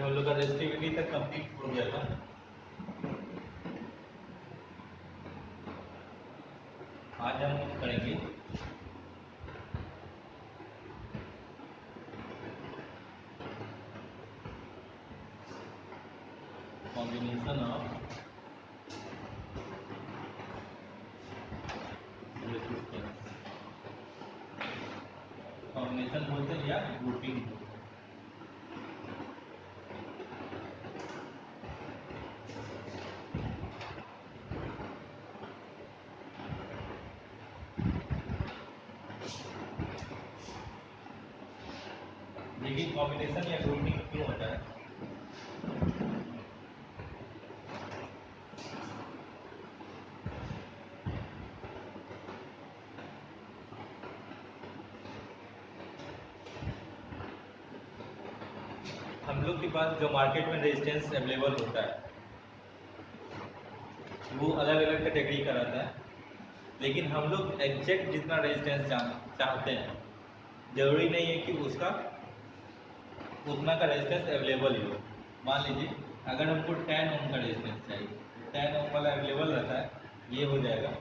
ये हम लोग का रेजिस्टिविटी तक कंप्लीट हो गया था। आज हम करेंगे कॉम्बिनेशन ऑफ रेजिस्टेंस। कॉम्बिनेशन बोलते हैं या ग्रुपिंग। देखिए कॉम्बिनेशन या ग्रुपिंग क्यों होता है। हम लोग के पास जो मार्केट में रेजिस्टेंस अवेलेबल होता है वो अलग अलग कैटेगरी का रहता है, लेकिन हम लोग एग्जैक्ट जितना रेजिस्टेंस चाहते हैं जरूरी नहीं है कि उसका उतना का रेजिस्टेंस अवेलेबल ही हो। मान लीजिए अगर हमको 10 ओम का रेजिस्टेंस चाहिए, 10 ओम वाला अवेलेबल रहता है, ये हो जाएगा।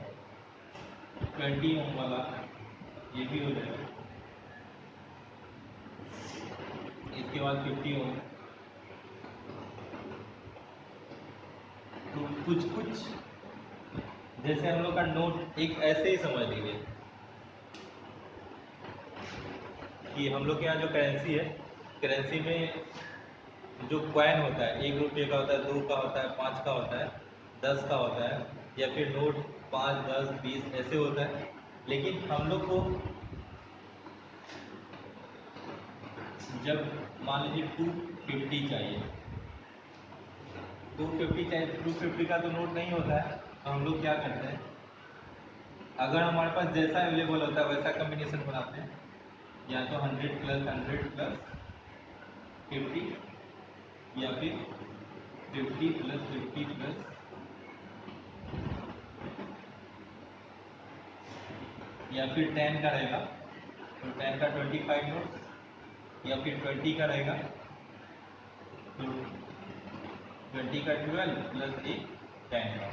20 ओम वाला ये भी हो जाएगा। इसके बाद 50 ओम। तो कुछ जैसे हम लोग का नोट एक ऐसे ही समझ लीजिए कि हम लोग के यहाँ जो करेंसी है, करेंसी में जो कॉइन होता है 1 रुपये का होता है, 2 का होता है, 5 का होता है, 10 का होता है, या फिर नोट 5, 10, 20 ऐसे होता है। लेकिन हम लोग को जब मान लीजिए 250 चाहिए, 250 चाहिए, 250 का तो नोट नहीं होता है, तो हम लोग क्या करते हैं, अगर हमारे पास जैसा अवेलेबल होता है वैसा कम्बिनेशन बनाते हैं, या तो 100 प्लस 100 प्लस 50, या फिर 50 प्लस 50 प्लस, या फिर 10 का रहेगा तो 10 का 25 नोट, या फिर 20 का रहेगा तो 20 का 12 प्लस एक 10 का।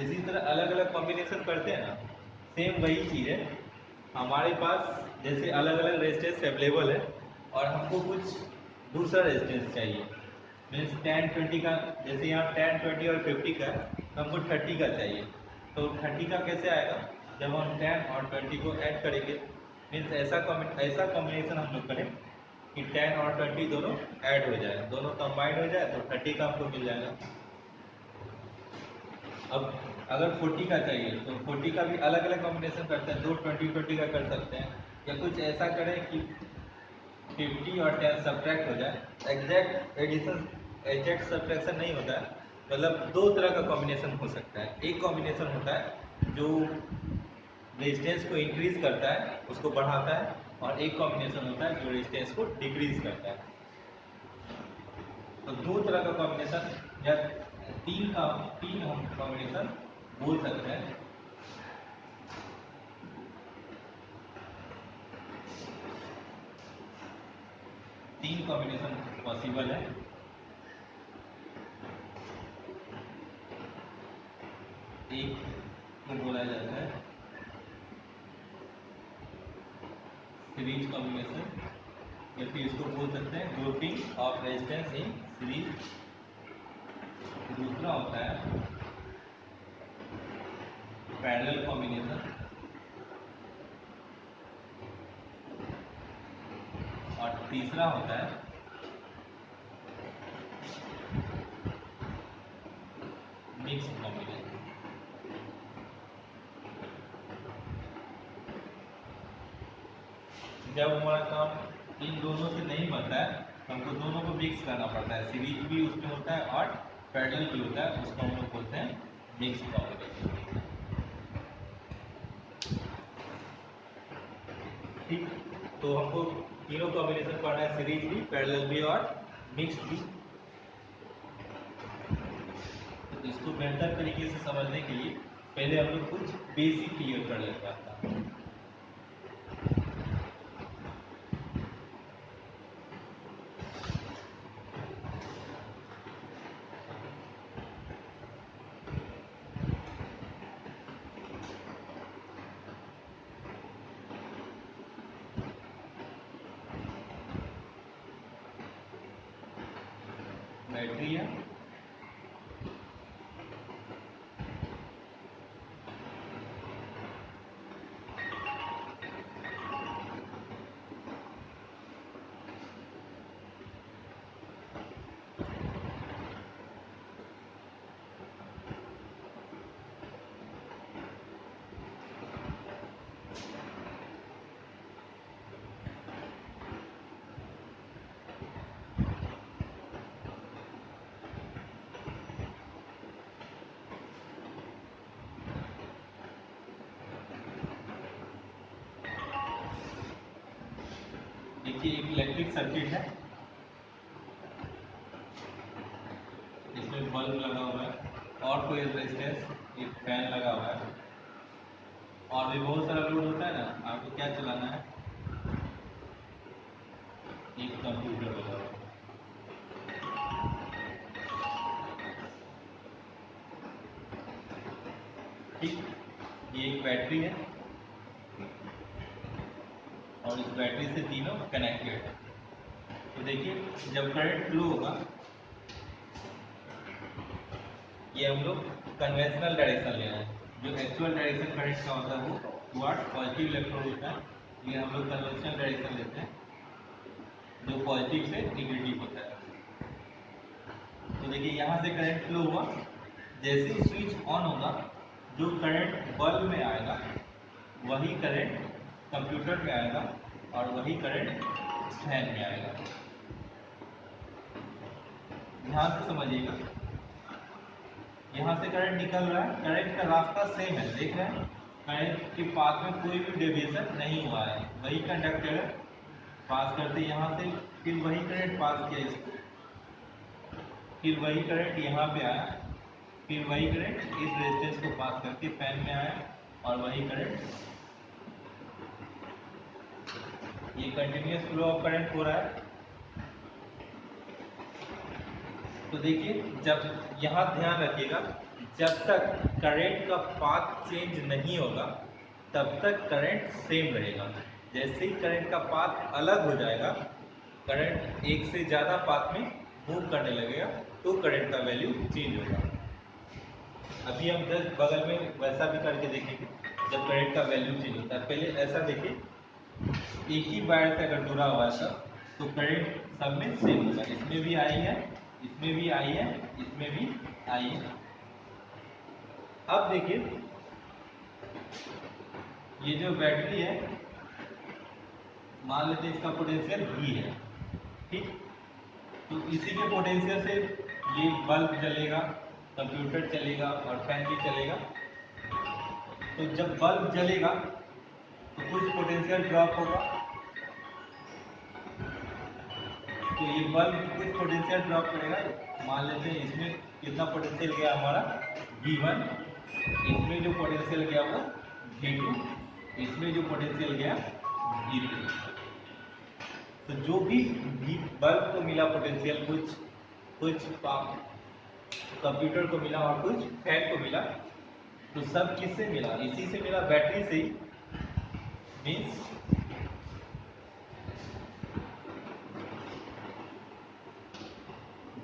इसी तरह अलग अलग कॉम्बिनेशन करते हैं ना, सेम वही चीज़ है। हमारे पास जैसे अलग अलग रेजिस्टेंस अवेलेबल है और हमको कुछ दूसरा रेजिस्टेंस चाहिए, मीन्स 10, 20 का, जैसे यहाँ 10, 20 और 50 का है, तो हमको 30 का चाहिए। तो 30 का कैसे आएगा, जब हम 10 और 20 को ऐड करेंगे, मीन्स ऐसा कॉम्बिनेशन हम लोग करें कि 10 और 20 दोनों ऐड हो जाए, दोनों कंबाइंड हो जाए, तो 30 का हमको मिल जाएगा। अब अगर 40 का चाहिए तो 40 का भी अलग अलग कॉम्बिनेशन करते हैं, दो 20-20 का कर सकते हैं, या कुछ ऐसा करें कि 50 और 10 सब्ट्रैक्ट हो जाए। एग्जैक्ट एडिशन, एग्जैक्ट सब्ट्रैक्शन नहीं होता है, मतलब दो तरह का कॉम्बिनेशन हो सकता है। एक कॉम्बिनेशन होता है जो रेजिस्टेंस को इंक्रीज करता है, उसको बढ़ाता है, और एक कॉम्बिनेशन होता है जो रेजिस्टेंस को डिक्रीज करता है। तो दो तरह का कॉम्बिनेशन या तीन हम कॉम्बिनेशन बोल सकते हैं। तीन कॉम्बिनेशन पॉसिबल है। एक को बोला जाता है सीरीज कॉम्बिनेशन, या फिर इसको बोल सकते हैं grouping of resistance in series. दूसरा होता है पैरेलल कॉम्बिनेशन, और तीसरा होता है मिक्स्ड कॉम्बिनेशन। जब हमारा काम इन दोनों से नहीं बनता है तो हमको दोनों को मिक्स करना पड़ता है। सीरीज भी उसमें होता है और पैरेलल भी होता है, उसको हम लोग बोलते हैं मिक्स्ड कॉम्बिनेशन। ठीक, तो हमको तीनों कॉम्बिनेशन पढ़ना है, सीरीज भी, पैरेलल भी और मिक्स्ड भी। तो इसको बेहतर तरीके से समझने के लिए पहले हम लोग कुछ बेसिक क्लियर कर लेते हैं आपका। बैटरी है, देखिए एक इलेक्ट्रिक सर्किट है, इसमें बल्ब लगा हुआ है और कोई रेजिस्टेंस, एक फैन लगा हुआ है और भी बहुत सारा लोड होता है ना। आपको क्या चलाना है, एक कंप्यूटर लगा हुआ है, ठीक। ये एक बैटरी है और इस बैटरी से तीनों कनेक्टेड है। तो देखिए जब करंट फ्लो होगा, ये हम लोग कन्वेंशनल डायरेक्शन ले रहे हैं, जो एक्चुअल डायरेक्शन करंट का होता है वो टुवर्ड्स पॉजिटिव इलेक्ट्रोड होता है, ये हम लोग कन्वेंशनल डायरेक्शन लेते हैं जो पॉजिटिव से नेगेटिव होता है। तो देखिए यहाँ से करंट फ्लो हुआ, जैसे ही स्विच ऑन होगा जो करंट बल्ब में आएगा वही करंट कंप्यूटर में आएगा और वही करंट फैन में आएगा। ध्यान से समझिएगा, यहाँ से करंट निकल रहा है, करंट का रास्ता सेम है, देख रहे हैं करंट के पाथ में कोई भी डेविएशन नहीं हुआ है, वही कंडक्टर है पास करते यहाँ से, फिर वही करंट पास किया इसको, फिर वही करंट यहाँ पे आया, फिर वही करंट इस रेजिस्टेंस को पास करके फैन में आया और वही करंट, ये कंटिन्यूअस फ्लो ऑफ करंट हो रहा है। तो देखिए जब यहाँ ध्यान रखिएगा, जब तक करंट का पाथ चेंज नहीं होगा तब तक करंट सेम रहेगा। जैसे ही करंट का पाथ अलग हो जाएगा, करंट एक से ज़्यादा पाथ में मूव करने लगेगा तो करंट का वैल्यू चेंज होगा। अभी हम जस्ट बगल में वैसा भी करके देखेंगे जब करंट का वैल्यू चेंज होता है। पहले ऐसा देखिए, एक ही वायर से अगर जुड़ा हुआ है सब तो करंट सब में सेम होगा, इसमें भी आई है, इसमें भी आई है, इसमें भी आई है। अब देखिए ये जो बैटरी है, मान लेते हैं इसका पोटेंशियल V है, ठीक। तो इसी के पोटेंशियल से ये बल्ब जलेगा, कंप्यूटर चलेगा और फैन भी चलेगा। तो जब बल्ब जलेगा तो कुछ पोटेंशियल ड्रॉप होगा, तो ये बल्ब कुछ पोटेंशियल ड्रॉप करेगा। मान लेते हैं इसमें कितना पोटेंशियल गया हमारा V1, इसमें जो पोटेंशियल गया वो V2, इसमें जो पोटेंशियल गया V3। तो जो भी बल्ब को मिला पोटेंशियल, कुछ कंप्यूटर को मिला और कुछ फैन को मिला, तो सब किससे मिला, इसी से मिला, बैटरी से ही। मीन्स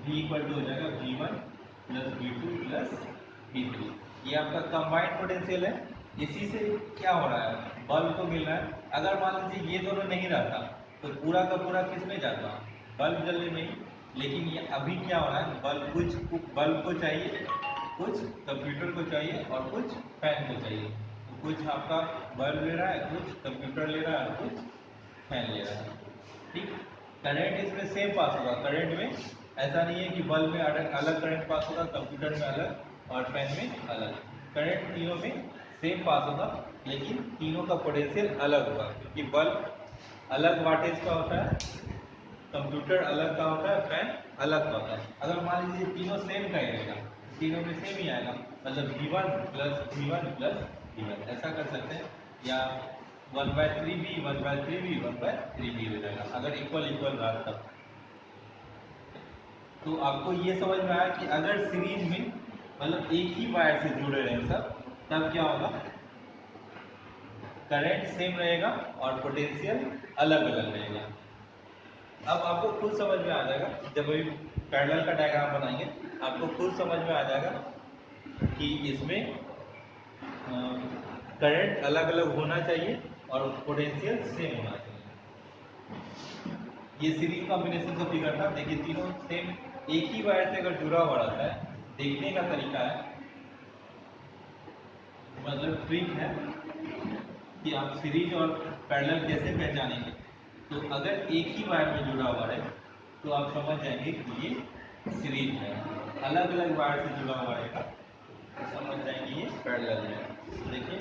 V इक्वल टू हो जाएगा V1 plus V2 plus V3। ये आपका कंबाइंड पोटेंशियल है। इसी से क्या हो रहा है, बल्ब को मिल रहा है। अगर मान लीजिए ये दोनों नहीं रहता तो पूरा का पूरा किस में जाता, बल्ब जलने में ही। लेकिन ये अभी क्या हो रहा है, कुछ बल्ब को चाहिए, कुछ कंप्यूटर को चाहिए और कुछ फैन को चाहिए। तो कुछ आपका बल्ब ले रहा है, कुछ कंप्यूटर ले रहा है और कुछ फैन ले रहा है, ठीक। करंट इसमें सेम पास होगा, करंट में ऐसा नहीं है कि बल्ब में अलग करंट पास होगा, कंप्यूटर में अलग और फैन में अलग। करंट तीनों में सेम पास होगा, लेकिन तीनों का पोटेंशियल अलग होगा, क्योंकि बल्ब अलग वाटेज का होता है, कंप्यूटर अलग का होता है, फैन अलग का होता है। अगर मान लीजिए तीनों सेम का ही रहेगा, तीनों में सेम ही आएगा, मतलब V1 plus V1 plus V1 ऐसा कर सकते हैं, या 1/3V 1/3V 1/3V हो जाएगा अगर इक्वल इक्वल रहा तब। तो आपको ये समझ में आया कि अगर सीरीज में मतलब एक ही वायर से जुड़े रहे सब, तब क्या होगा, करंट सेम रहेगा और पोटेंशियल अलग अलग रहेगा। अब आपको खुद समझ में आ जाएगा, जब भी पैरेलल का डायग्राम बनाएंगे आपको खुद समझ में आ जाएगा कि इसमें करंट अलग अलग होना चाहिए और पोटेंशियल सेम होना चाहिए। ये सीरीज कॉम्बिनेशन का फिगर था। देखिए तीनों सेम एक ही वायर से अगर जुड़ा हुआ रहता है, देखने का तरीका है, मतलब ट्रिक है कि आप सीरीज और पैरेलल कैसे पहचानेंगे। तो अगर एक ही वायर में जुड़ा हुआ है तो आप समझ जाएंगे कि ये सीरीज है। अलग अलग वायर से जुड़ा हुआ रहेगा तो समझ जाएंगे ये पैरेलल है। देखिए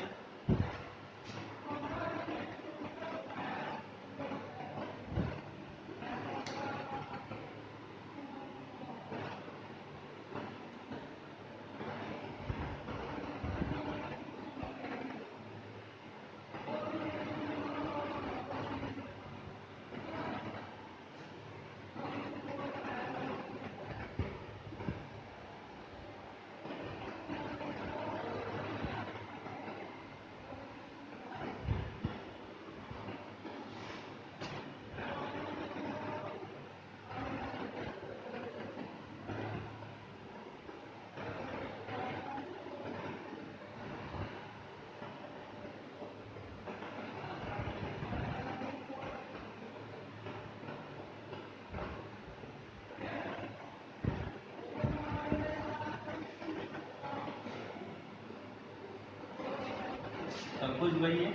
सब कुछ वही है।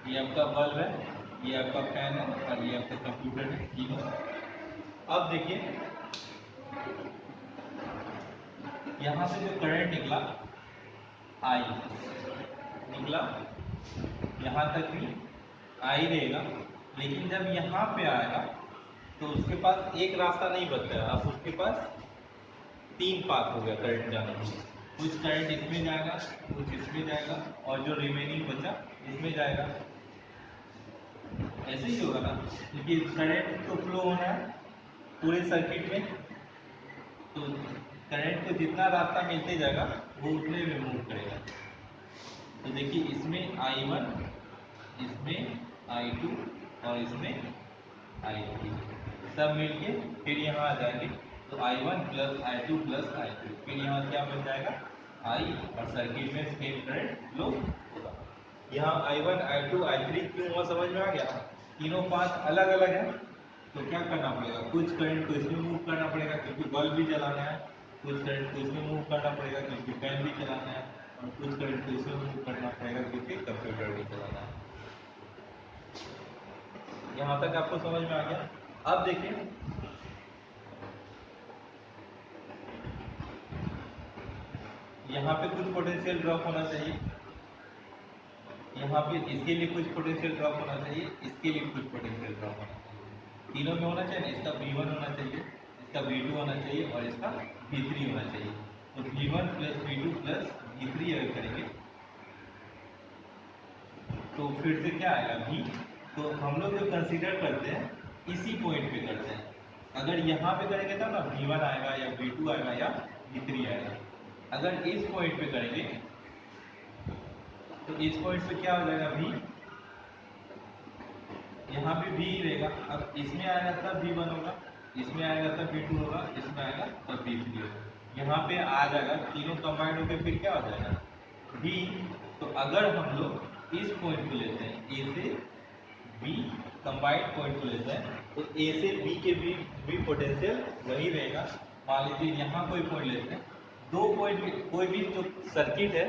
ये आपका बल्ब है, ये आपका फैन है और ये आपका कंप्यूटर है तीनों। अब देखिए यहाँ से जो करंट निकला आई निकला, यहाँ तक भी आई रहेगा, लेकिन जब यहाँ पे आएगा तो उसके पास एक रास्ता नहीं बचता है। अब उसके पास तीन पाथ हो गया करंट जाने के लिए। कुछ करंट इसमें जाएगा, कुछ इसमें जाएगा और जो रिमेनिंग बचा इसमें जाएगा। ऐसे ही होगा ना, क्योंकि करंट तो फ्लो होना है पूरे सर्किट में, तो करंट को जितना रास्ता मिलते जाएगा वो उतने में मूव करेगा। तो देखिए इसमें I1, इसमें I2 और इसमें I3 सब मिलके फिर यहाँ आ जाएंगे। तो I1 plus I2 plus I3, फिर यहाँ क्या बन जाएगा I, और सर्किट में सेम करंट फ्लो होगा। यहाँ I1 I2 I3 क्यों हुआ समझ में आ गया। तीनों पाथ अलग अलग है तो क्या करना पड़ेगा, कुछ करंट को इसमें मूव करना पड़ेगा क्योंकि बल्ब भी जलाना है, कुछ करंट को इसमें मूव करना पड़ेगा क्योंकि फैन भी चलाना है, और कुछ करंट को इसमें मूव करना पड़ेगा क्योंकि कंप्यूटर भी चलाना है। यहाँ तक आपको समझ में आ गया। अब देखिए यहाँ पे कुछ पोटेंशियल ड्रॉप होना चाहिए, यहाँ पे इसके लिए कुछ पोटेंशियल ड्रॉप होना चाहिए, इसके लिए कुछ पोटेंशियल ड्रॉप होना चाहिए। तीनों में होना चाहिए। इसका V1 होना चाहिए, इसका V2 होना चाहिए और इसका V3 होना चाहिए। तो V1 plus V2 plus V3 अगर करेंगे तो फिर से क्या आएगा V। तो हम लोग जो कंसीडर करते हैं इसी पॉइंट पे करते हैं। अगर यहाँ पे करेंगे तब ना V1 आएगा या V2 आएगा या V3 आएगा। अगर इस पॉइंट पे करेंगे तो इस पॉइंट पे क्या हो जाएगा V, यहाँ पे V ही रहेगा। अब इसमें आएगा तब V1 होगा, इसमें आएगा तब V2 होगा, इसमें आएगा तब V3 होगा। यहाँ पे आ जाएगा तीनों कंबाइंड होकर फिर क्या हो जाएगा V। तो अगर हम लोग इस पॉइंट को लेते हैं A से B, कंबाइंड पॉइंट को लेते हैं तो A से B के भी पोटेंशियल वही रहेगा। मान लीजिए यहाँ कोई पॉइंट लेते हैं, दो पॉइंट कोई भी जो सर्किट है,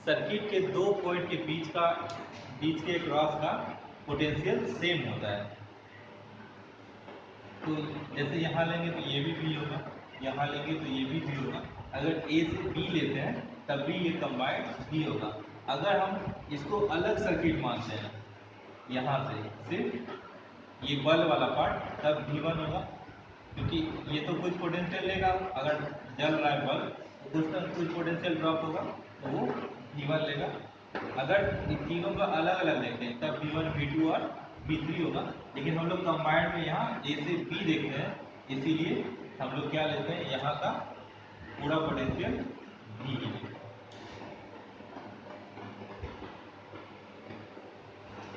सर्किट के दो पॉइंट के बीच के क्रॉस का पोटेंशियल सेम होता है। तो जैसे यहाँ लेंगे तो ये भी V होगा, यहाँ लेंगे तो ये भी V होगा। अगर A से B लेते हैं तब भी ये कंबाइंड V होगा। अगर हम इसको अलग सर्किट मानते हैं यहाँ से सिर्फ ये बल्ब वाला पार्ट, तब V1 होगा, क्योंकि ये तो कुछ पोटेंशियल लेगा। अगर जल रहा है बल्ब तो कुछ ना कुछ पोटेंशियल ड्रॉप होगा तो वो V1 लेगा। अगर इन तीनों का अलग अलग देखते हैं तब V1 V2 और V3 होगा। लेकिन हम लोग कंबाइंड में यहाँ A से B देखते हैं, इसीलिए हम लोग क्या लेते हैं, यहाँ का पूरा पोटेंशियल V ही लेते हैं।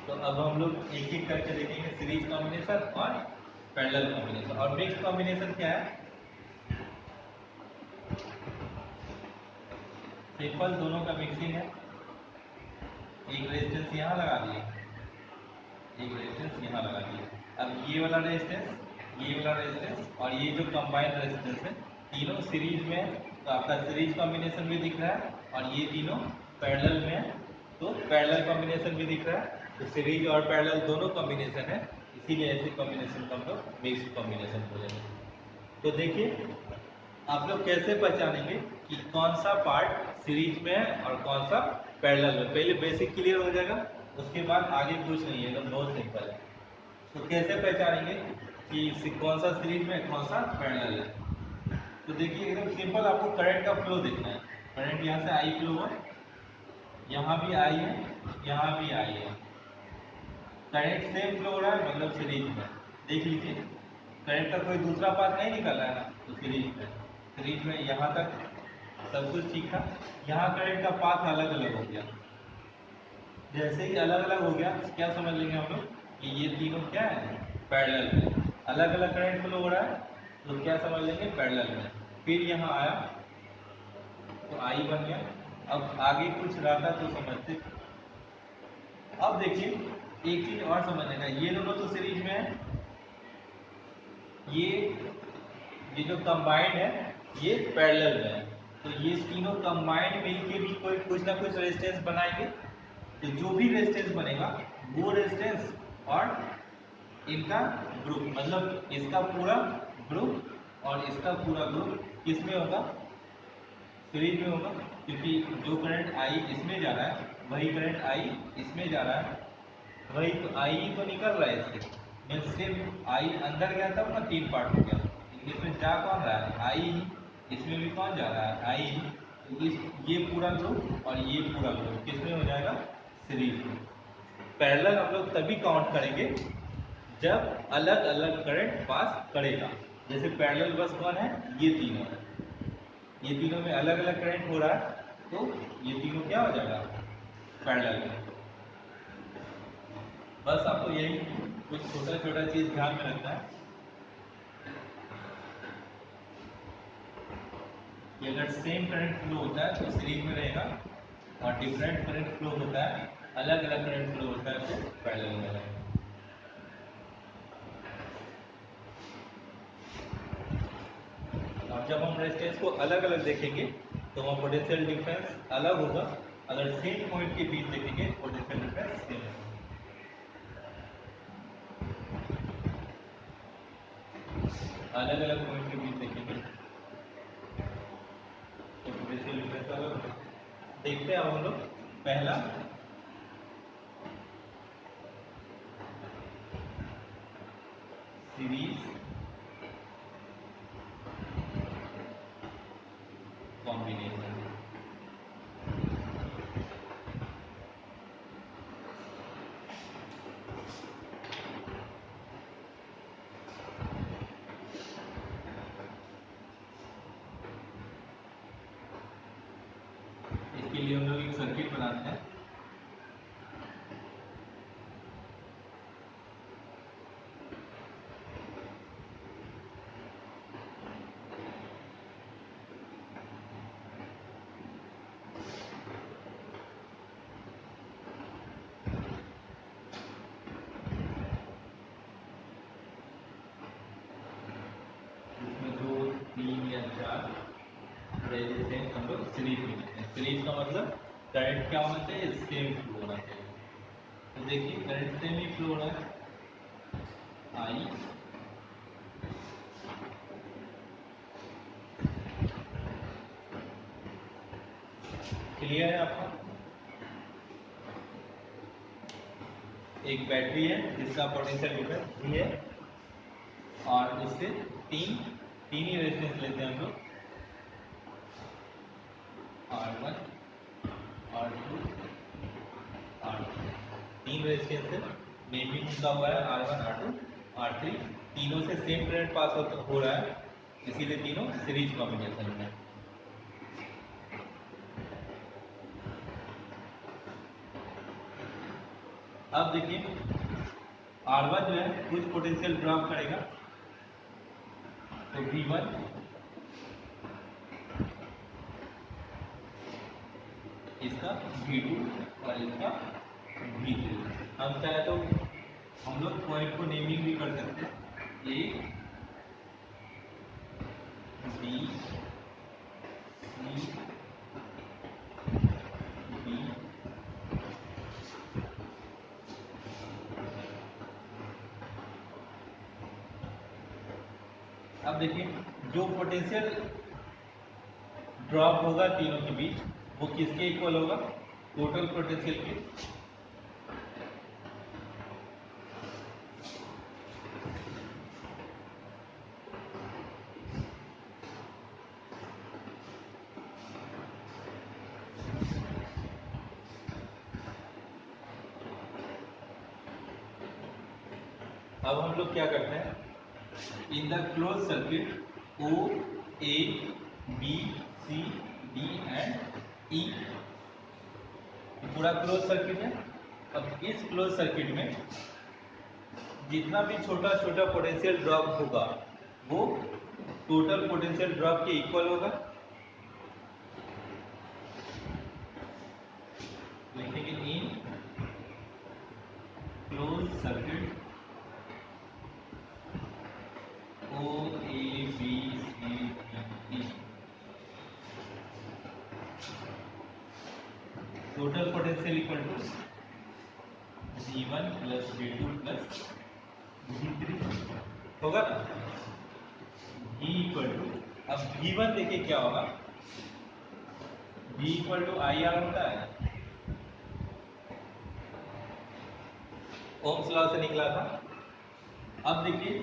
तो अब हम लोग एक एक करके देखेंगे सीरीज कॉम्बिनेशन और पैरेलल कॉम्बिनेशन। और मिक्स्ड कॉम्बिनेशन क्या है? सिंपल दोनों का मिक्सिंग है। एक रेजिस्टेंस यहाँ लगा दिए, एक रेजिस्टेंस यहाँ लगा दिए। अब ये वाला रेजिस्टेंस, ये वाला रेजिस्टेंस और ये जो कंबाइंड रेजिस्टेंस है, तीनों सीरीज में है, तो आपका सीरीज कॉम्बिनेशन भी दिख रहा है, और ये तीनों पैरेलल में है तो पैरेलल कॉम्बिनेशन भी दिख रहा है। तो सीरीज और पैरेलल दोनों कॉम्बिनेशन है, इसीलिए ऐसे कॉम्बिनेशन का हम लोग मिक्स्ड कॉम्बिनेशन बोलेंगे। तो देखिए आप लोग कैसे पहचानेंगे कि कौन सा पार्ट सीरीज में है और कौन सा पैरेलल में। पहले बेसिक क्लियर हो जाएगा, उसके बाद आगे कुछ नहीं है, एकदम बहुत सिंपल है। तो कैसे पहचानेंगे कि कौन सा सीरीज में कौन सा पैरेलल है? तो देखिए एकदम सिंपल, आपको करंट का फ्लो देखना है। करंट यहाँ से आई फ्लो है, यहाँ भी आई है, यहाँ भी आई है। करंट सेम फ्लो हो रहा है मतलब सीरीज में। देख लीजिए करंट का कोई दूसरा पाथ नहीं निकल रहा है ना, तो सीरीज में यहाँ तक सब कुछ ठीक था। यहाँ करंट का पाथ अलग अलग हो गया। जैसे ही अलग अलग हो गया, क्या समझ लेंगे हम लोग कि ये तीनों क्या है, पैरेलल में। अलग अलग करंट फ्लो हो रहा है तो क्या समझ लेंगे, पैरेलल में। फिर यहाँ आया तो आई बन गया। अब आगे कुछ रहता तो समझते। अब देखिए एक चीज और समझने का, ये दोनों तो सीरीज में है, ये जो कंबाइंड है ये पैरेलल में है। तो ये तीनों कंबाइंड मिलके भी कोई कुछ ना कुछ रेजिस्टेंस बनाएंगे। तो जो भी रेजिस्टेंस बनेगा वो रेजिस्टेंस और इनका ग्रुप, मतलब इसका पूरा ग्रुप और इसका पूरा ग्रुप किस में होगा, सीरीज में होगा। क्योंकि जो करंट आई इसमें जा रहा है वही करंट आई इसमें जा रहा है, वही तो आई ही तो निकल रहा है इससे। मैं सिर्फ आई अंदर गया तब ना तीन पार्ट हो गया। इसमें जा कौन रहा है, आई ही। इसमें भी कौन जा रहा है, आई ही। तो इस ये पूरा ग्रुप और ये पूरा ग्रुप किसमें हो जाएगा, सीरीज में। पैरेलल हम लोग तभी काउंट करेंगे जब अलग अलग करंट पास करेगा। जैसे पैरेलल बस कौन है, ये तीनों है। ये तीनों में अलग अलग करंट हो रहा है तो ये तीनों क्या हो जाएगा, पैरेलल में। बस आपको यही कुछ छोटा छोटा चीज ध्यान में रखना है कि अगर सेम करंट फ्लो होता है तो सीरीज में रहेगा, और डिफरेंट करंट फ्लो होता है, अलग अलग करंट फ्लो होता है तो पैरेलल में रहेगा। और जब हम रेजिस्टेंस को अलग अलग देखेंगे तो वहाँ पोटेंशियल डिफरेंस अलग होगा। अगर सेम पॉइंट के बीच देखेंगे पोटेंशियल डिफरेंस सेम होगा। अलग अलग पॉइंट के बीच देखेंगे तो पोटेंशियल डिफरेंस अलग होगा। देखते हैं अब हम लोग पहला सीरीज कॉम्बिनेशन। इसके लिए हम लोग एक सर्किट बनाते हैं। इसमें 2, 3 या 4 रेजिस्टेंस हम लोग सीरीज में लेते हैं। सीरीज का मतलब करंट क्या होना चाहिए, सेम फ्लो होना चाहिए। तो देखिए करंट सेम ही फ्लो हो रहा है, आई क्लियर है आपका। एक बैटरी है जिसका पोटेंशियल डिफरेंस भी है, और उससे तीन तीन ही रेजिस्टेंस लेते हैं हम लोग, R1, R2, R3। तीन रेजिस्टेंस है, नेमिंग का हुआ है R1, R2, R3। तीनों से सेम करंट पास हो रहा है, इसीलिए तीनों सीरीज कॉम्बिनेशन में। अब देखिए R1 जो है कुछ पोटेंशियल ड्रॉप करेगा, तो V1 इसका V2 और इसका V3। हम चाहे तो हम लोग पॉइंट को नेमिंग भी कर सकते हैं, A B C D। अब देखिए जो पोटेंशियल ड्रॉप होगा तीनों के बीच वो किसके इक्वल होगा, टोटल पोटेंशियल के। अब हम लोग क्या करते हैं, in the close circuit O A B C D and E पूरा क्लोज सर्किट है। अब इस क्लोज सर्किट में जितना भी छोटा छोटा पोटेंशियल ड्रॉप होगा वो टोटल पोटेंशियल ड्रॉप के इक्वल होगा। लिखेंगे in close circuit O A B C D E total potential equal to V1 plus V2 plus V3 होगा ना। V इक्वल टू, अब V1 देखिए क्या होगा, V इक्वल टू IR होता है, ओम्स लॉ से निकला था। अब देखिए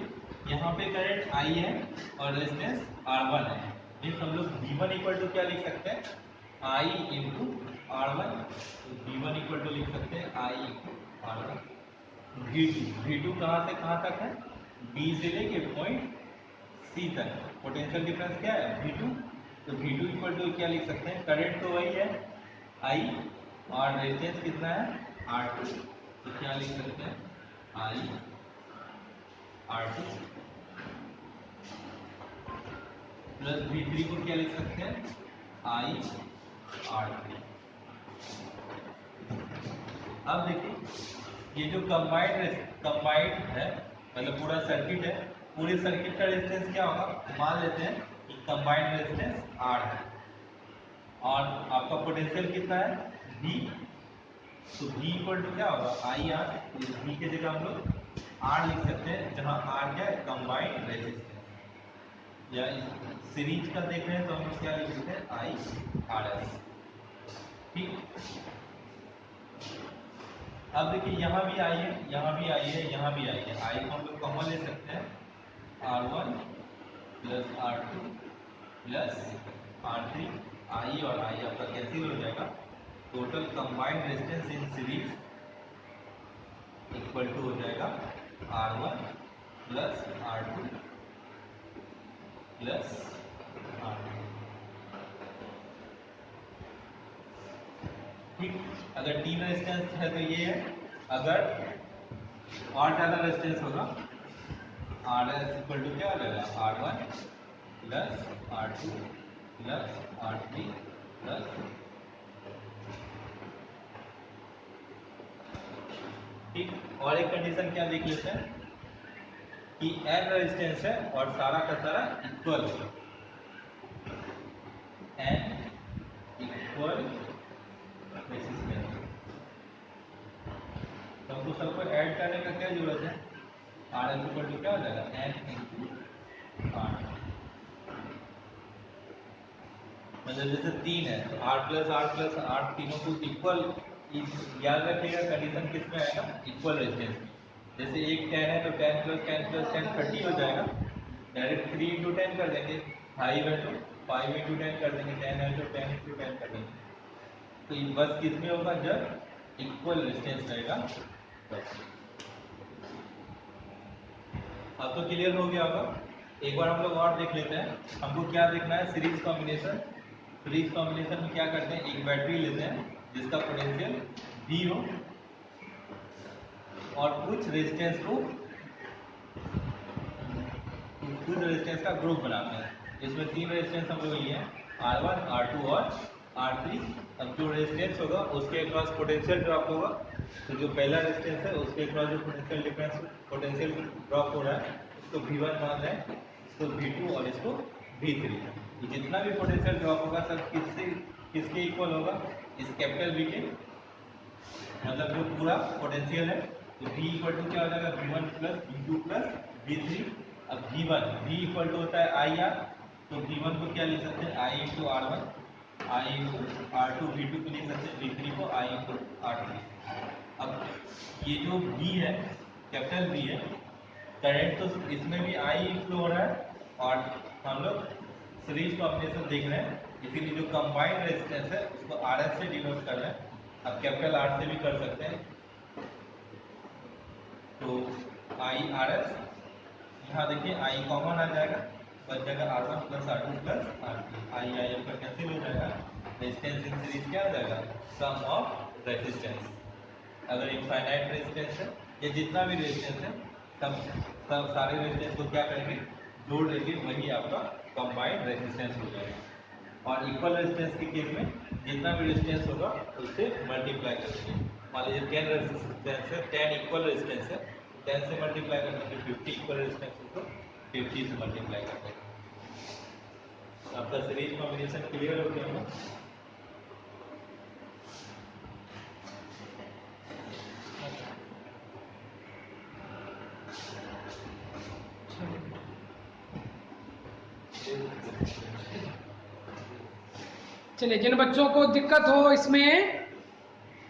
यहाँ पे करंट I है और रेजिस्टेंस R1 है, मीन्स हम लोग V1 इक्वल टू क्या लिख सकते हैं, I इंटू R1। तो V1 इक्वल टू लिख सकते हैं I इंटू R1। V2 कहाँ से कहाँ तक है, B से लेके पॉइंट C तक पोटेंशियल डिफरेंस क्या है V2। तो V2 इक्वल टू क्या लिख सकते हैं, करंट तो वही है I और रेजिस्टेंस कितना है R2। तो क्या लिख सकते हैं I R2 प्लस V3 को क्या लिख सकते हैं I R3। अब देखिए ये जो कंबाइंड है, मतलब पूरा सर्किट है, पूरे सर्किट का रेजिस्टेंस क्या होगा, मान लेते हैं कि कंबाइंड रेजिस्टेंस R है और आपका पोटेंशियल कितना है V। तो V इक्वल टू क्या होगा आई आर। तो इस V की जगह हम लोग R लिख सकते हैं, जहाँ R क्या है कंबाइंड रेजिस्टेंस, या सीरीज का देख रहे हैं तो हम लोग क्या लिख सकते हैं आई आर एस। ठीक, अब देखिए यहाँ भी आई है, यहाँ भी आई है, यहाँ भी आई है, आई को हम लोग कॉमन ले सकते हैं, R1 plus R2 plus R3। आई और आई आपका कैंसिल हो जाएगा, total combined resistance in series equal to हो जाएगा R1 plus R2 plus R3। ठीक, अगर तीन रेजिस्टेंस है तो ये है, अगर और ज़्यादा रेजिस्टेंस होगा आर एस इक्वल टू क्या हो जाएगा R1 plus R2 plus R3 plus. ठीक, और एक कंडीशन क्या देख लेते हैं कि n रेजिस्टेंस है और सारा का सारा इक्वल है, n इक्वल रेजिस्टेंस। तो हमको सबको ऐड करने का क्या जरूरत है, आर एस इक्वल टू क्या हो जाएगा n इंटू आर। मतलब जैसे तीन है तो R प्लस आर तीनों को इक्वल, याद रखिएगा कंडीशन किस में आएगा, इक्वल रेजिस्टेंस में। जैसे एक 10 है तो 10 प्लस 10 30 हो जाएगा, डायरेक्ट 3 इंटू 10 कर देंगे, 5 है तो 5 इंटू 10 कर देंगे, 10 है तो 10 इंटू 10 कर देंगे। तो ये बस किस में होगा, जब इक्वल रेजिस्टेंस रहेगा बस। अब तो क्लियर हो गया होगा। एक बार हम लोग और देख लेते हैं, हमको क्या देखना है, सीरीज कॉम्बिनेशन। सीरीज कॉम्बिनेशन में क्या करते हैं, एक बैटरी लेते हैं जिसका पोटेंशियल V हो और कुछ रेजिस्टेंस को कुछ रेजिस्टेंस का ग्रुप बनाते हैं। इसमें 3 रेजिस्टेंस हम लोग लिए हैं, R1, R2 और R3। अब जो रेजिस्टेंस होगा उसके अक्रॉस पोटेंशियल ड्रॉप होगा। तो जो पहला रेजिस्टेंस है उसके अक्रॉस जो पोटेंशियल ड्रॉप हो रहा है उसको V1 मान रहे हैं, इसको V2 और इसको V3। ये जितना भी पोटेंशियल ड्रॉप होगा सब किसके इक्वल होगा, इस कैपिटल V के, मतलब जो पूरा पोटेंशियल है। तो V इक्वल टू क्या हो जाएगा, V1 plus V2 plus V3। अब V इक्वल टू होता है IR, तो V1 को क्या लिख सकते हैं, I into R1, I into R2, V2 को लिख सकते हैं V3 को I इंटू R3। अब ये जो V है, कैपिटल V है, करंट तो इसमें भी I फ्लो हो रहा है और हम लोग सीरीज कॉम्बिनेशन देख रहे हैं, इसीलिए जो कंबाइंड रेजिस्टेंस है उसको RS से डिनोट कर रहे हैं। अब कैपिटल R से भी कर सकते हैं, तो IRS, यहाँ देखिए I कॉमन आ जाएगा, बच जाएगा R1 plus R2 plus R3, I का कैंसिल हो जाएगा। रेजिस्टेंस इन सीरीज क्या आ जाएगा, सम ऑफ रेजिस्टेंस। अगर इनफाइनाइट रेजिस्टेंस है या जितना भी रेजिस्टेंस है सब सारे रेजिस्टेंस को क्या करेंगे, जोड़ लेंगे, वही आपका कंबाइंड रेजिस्टेंस हो जाएगा। और इक्वल रेजिस्टेंस के केस में जितना भी रेजिस्टेंस होगा उससे मल्टीप्लाई करेंगे। मान लीजिए 10 रेजिस्टेंस है, 10 इक्वल रेजिस्टेंस है, 10 से मल्टीप्लाई करने के 50 इक्वल रेजिस्टेंस है तो 50 से मल्टीप्लाई करते हैं। आपका सीरीज कॉम्बिनेशन क्लियर हो गया होगा। चलिए, जिन बच्चों को दिक्कत हो इसमें